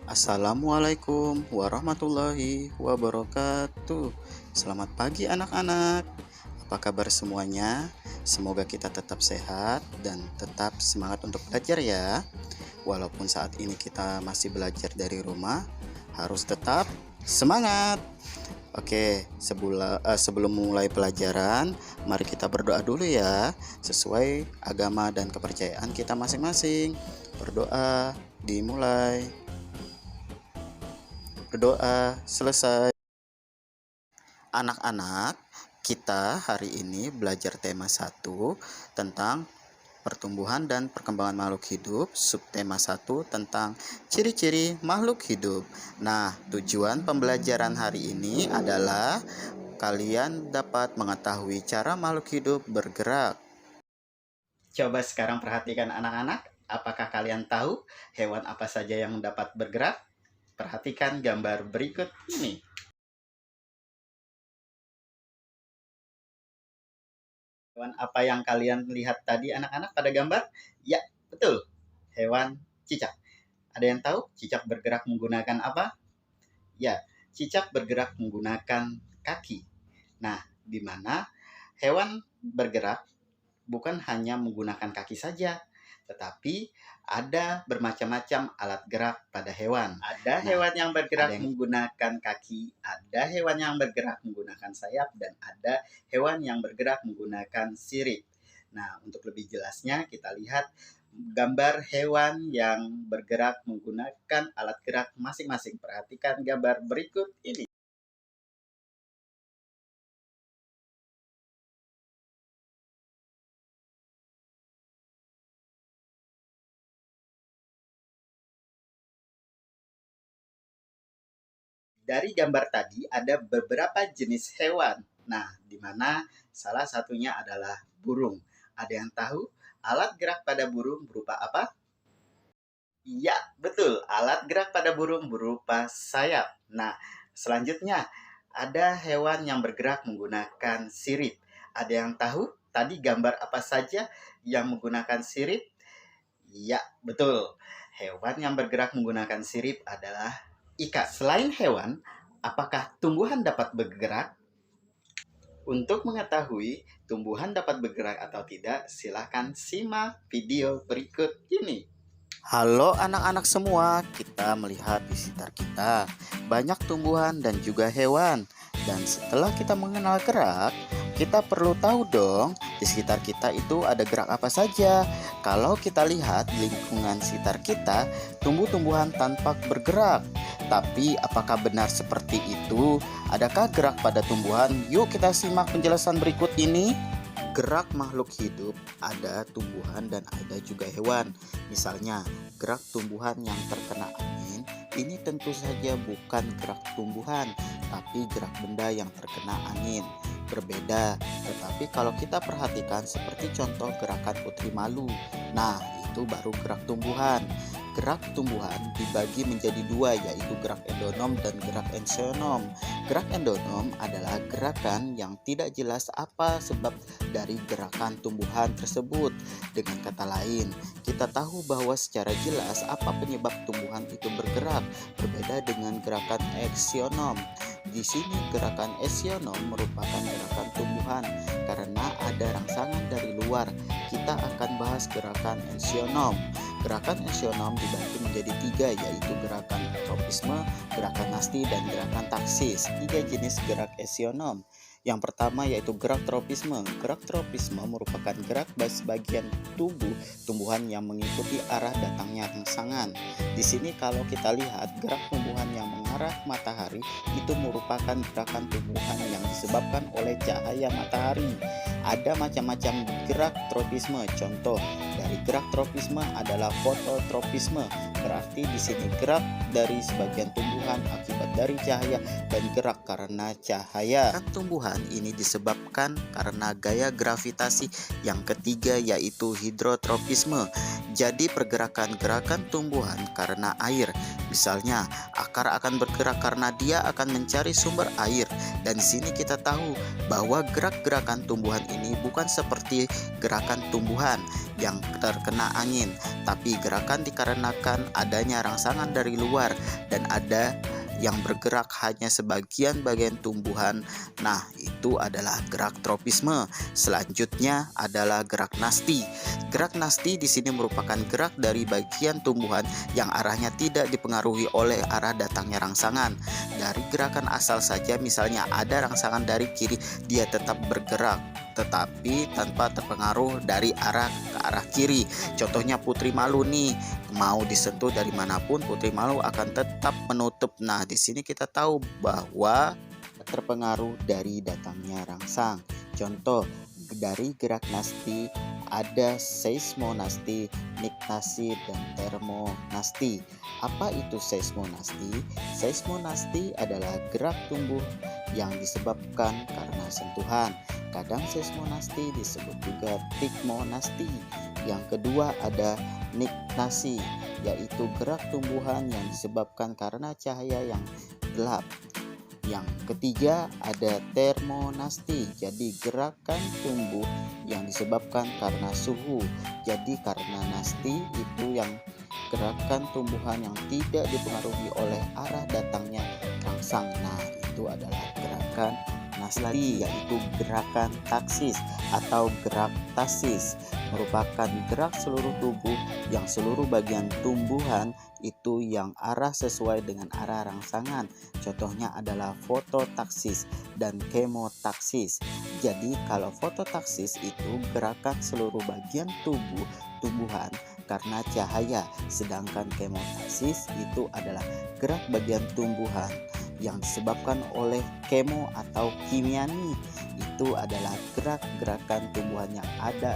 Assalamualaikum warahmatullahi wabarakatuh. Selamat pagi anak-anak. Apa kabar semuanya? Semoga kita tetap sehat dan tetap semangat untuk belajar ya. Walaupun saat ini kita masih belajar dari rumah, harus tetap semangat. Oke, sebelum mulai pelajaran, mari kita berdoa dulu ya, sesuai agama dan kepercayaan kita masing-masing. Berdoa dimulai. Berdoa selesai. Anak-anak, kita hari ini belajar tema 1 tentang pertumbuhan dan perkembangan makhluk hidup, subtema 1 tentang ciri-ciri makhluk hidup. Nah, tujuan pembelajaran hari ini adalah kalian dapat mengetahui cara makhluk hidup bergerak. Coba sekarang perhatikan anak-anak, apakah kalian tahu hewan apa saja yang dapat bergerak? Perhatikan gambar berikut ini. Hewan apa yang kalian lihat tadi anak-anak pada gambar? Ya, betul. Hewan cicak. Ada yang tahu cicak bergerak menggunakan apa? Ya, cicak bergerak menggunakan kaki. Nah, di mana hewan bergerak bukan hanya menggunakan kaki saja, tetapi ada bermacam-macam alat gerak pada hewan. Ada hewan yang bergerak menggunakan kaki, ada hewan yang bergerak menggunakan sayap, dan ada hewan yang bergerak menggunakan sirip. Nah, untuk lebih jelasnya kita lihat gambar hewan yang bergerak menggunakan alat gerak masing-masing. Perhatikan gambar berikut ini. Dari gambar tadi ada beberapa jenis hewan. Nah, di mana salah satunya adalah burung. Ada yang tahu alat gerak pada burung berupa apa? Iya, betul. Alat gerak pada burung berupa sayap. Nah, selanjutnya ada hewan yang bergerak menggunakan sirip. Ada yang tahu tadi gambar apa saja yang menggunakan sirip? Iya, betul. Hewan yang bergerak menggunakan sirip adalah ikan. Selain hewan, apakah tumbuhan dapat bergerak? Untuk mengetahui tumbuhan dapat bergerak atau tidak, silakan simak video berikut ini. Halo anak-anak semua, kita melihat di sekitar kita banyak tumbuhan dan juga hewan. Dan setelah kita mengenal gerak, kita perlu tahu dong di sekitar kita itu ada gerak apa saja. Kalau kita lihat di lingkungan sekitar kita, tumbuh-tumbuhan tampak bergerak. Tapi apakah benar seperti itu? Adakah gerak pada tumbuhan? Yuk kita simak penjelasan berikut ini. Gerak makhluk hidup ada tumbuhan dan ada juga hewan. Misalnya, gerak tumbuhan yang terkena angin ini tentu saja bukan gerak tumbuhan, tapi gerak benda yang terkena angin. Berbeda, tetapi kalau kita perhatikan seperti contoh gerakan putri malu. Nah, itu baru gerak tumbuhan. Gerak tumbuhan dibagi menjadi dua, yaitu gerak endonom dan gerak ensionom. Gerak endonom adalah gerakan yang tidak jelas apa sebab dari gerakan tumbuhan tersebut. Dengan kata lain, kita tahu bahwa secara jelas apa penyebab tumbuhan itu bergerak, berbeda dengan gerakan eksionom. Di sini gerakan eksionom merupakan gerakan tumbuhan karena ada rangsangan dari luar. Kita akan bahas gerakan eksionom. Gerakan eksionom dibagi menjadi tiga, yaitu gerakan tropisme, gerakan nasti, dan gerakan taksis. Tiga jenis gerak eksionom. Yang pertama yaitu gerak tropisme. Gerak tropisme merupakan gerak bagian tubuh tumbuhan yang mengikuti arah datangnya rangsangan. Di sini kalau kita lihat gerak tumbuhan yang mengarah matahari itu merupakan gerakan tumbuhan yang disebabkan oleh cahaya matahari. Ada macam-macam gerak tropisme. Contoh dari gerak tropisme adalah fototropisme. Berarti di sini gerak dari sebagian tumbuhan akibat dari cahaya dan gerak karena cahaya. Gerak tumbuhan ini disebabkan karena gaya gravitasi. Yang ketiga yaitu hidrotropisme. Jadi pergerakan-gerakan tumbuhan karena air. Misalnya, akar akan bergerak karena dia akan mencari sumber air. Dan di sini kita tahu bahwa gerak-gerakan tumbuhan ini bukan seperti gerakan tumbuhan yang terkena angin, tapi gerakan dikarenakan adanya rangsangan dari luar dan ada yang bergerak hanya sebagian bagian tumbuhan. Nah, itu adalah gerak tropisme. Selanjutnya adalah gerak nasti. Gerak nasti di sini merupakan gerak dari bagian tumbuhan yang arahnya tidak dipengaruhi oleh arah datangnya rangsangan. Dari gerakan asal saja, misalnya ada rangsangan dari kiri, dia tetap bergerak tetapi tanpa terpengaruh dari arah ke arah kiri. Contohnya putri malu nih, mau disentuh dari manapun putri malu akan tetap menutup. Nah, di sini kita tahu bahwa terpengaruh dari datangnya rangsang. Contoh dari gerak nasti ada seismonasti, niktasi, dan termonasti. Apa itu seismonasti? Seismonasti adalah gerak tumbuh yang disebabkan karena sentuhan. Kadang seismonasti disebut juga tikmonasti. Yang kedua ada niktasi, yaitu gerak tumbuhan yang disebabkan karena cahaya yang gelap. Yang ketiga ada termonasti, jadi gerakan tumbuh yang disebabkan karena suhu. Jadi karena nasti itu yang gerakan tumbuhan yang tidak dipengaruhi oleh arah datangnya rangsang. Nah, itu adalah gerakan nasti, yaitu gerakan taksis atau gerak tasis, merupakan gerak seluruh tubuh yang seluruh bagian tumbuhan itu yang arah sesuai dengan arah rangsangan. Contohnya adalah fototaksis dan kemotaksis. Jadi kalau fototaksis itu gerakan seluruh bagian tubuh tumbuhan karena cahaya, sedangkan kemotaksis itu adalah gerak bagian tumbuhan yang disebabkan oleh kemo atau kimiani. Itu adalah gerak-gerakan tumbuhan yang ada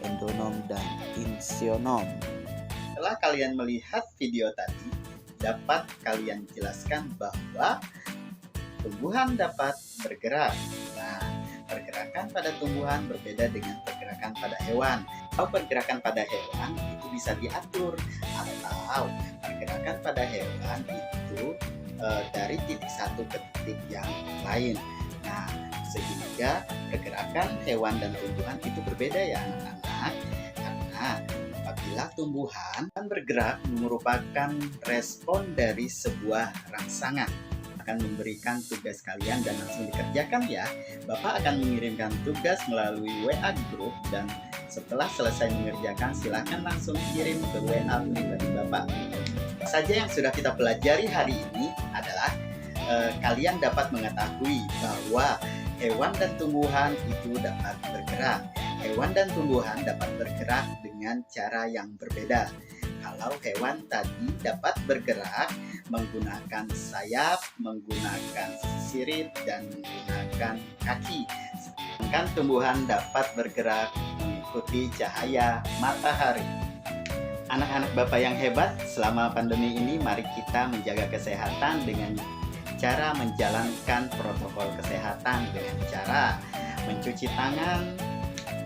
endonom dan insionom. Setelah kalian melihat video tadi, dapat kalian jelaskan bahwa tumbuhan dapat bergerak. Nah, pergerakan pada tumbuhan berbeda dengan pergerakan pada hewan. Kalau pergerakan pada hewan itu bisa diatur, atau pergerakan pada hewan itu dari titik satu ke titik yang lain. Nah, sehingga pergerakan hewan dan tumbuhan itu berbeda ya anak-anak, karena apabila tumbuhan bergerak merupakan respon dari sebuah rangsangan. Akan memberikan tugas kalian dan langsung dikerjakan ya. Bapak akan mengirimkan tugas melalui WA grup, dan setelah selesai mengerjakan silahkan langsung kirim ke WA pribadi Bapak. Saja yang sudah kita pelajari hari ini adalah kalian dapat mengetahui bahwa hewan dan tumbuhan itu dapat bergerak. Hewan dan tumbuhan dapat bergerak dengan cara yang berbeda. Kalau hewan tadi dapat bergerak menggunakan sayap, menggunakan sirip, dan menggunakan kaki. Sedangkan tumbuhan dapat bergerak mengikuti cahaya matahari. Anak-anak Bapak yang hebat, selama pandemi ini mari kita menjaga kesehatan dengan cara menjalankan protokol kesehatan dengan cara mencuci tangan,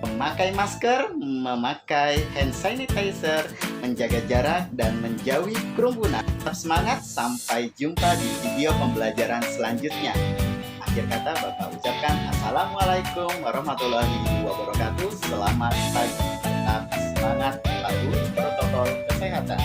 memakai masker, memakai hand sanitizer, menjaga jarak, dan menjauhi kerumunan. Tetap semangat, sampai jumpa di video pembelajaran selanjutnya. Akhir kata Bapak ucapkan Assalamualaikum warahmatullahi wabarakatuh. Selamat pagi, tetap semangat, patuhi protokol kesehatan.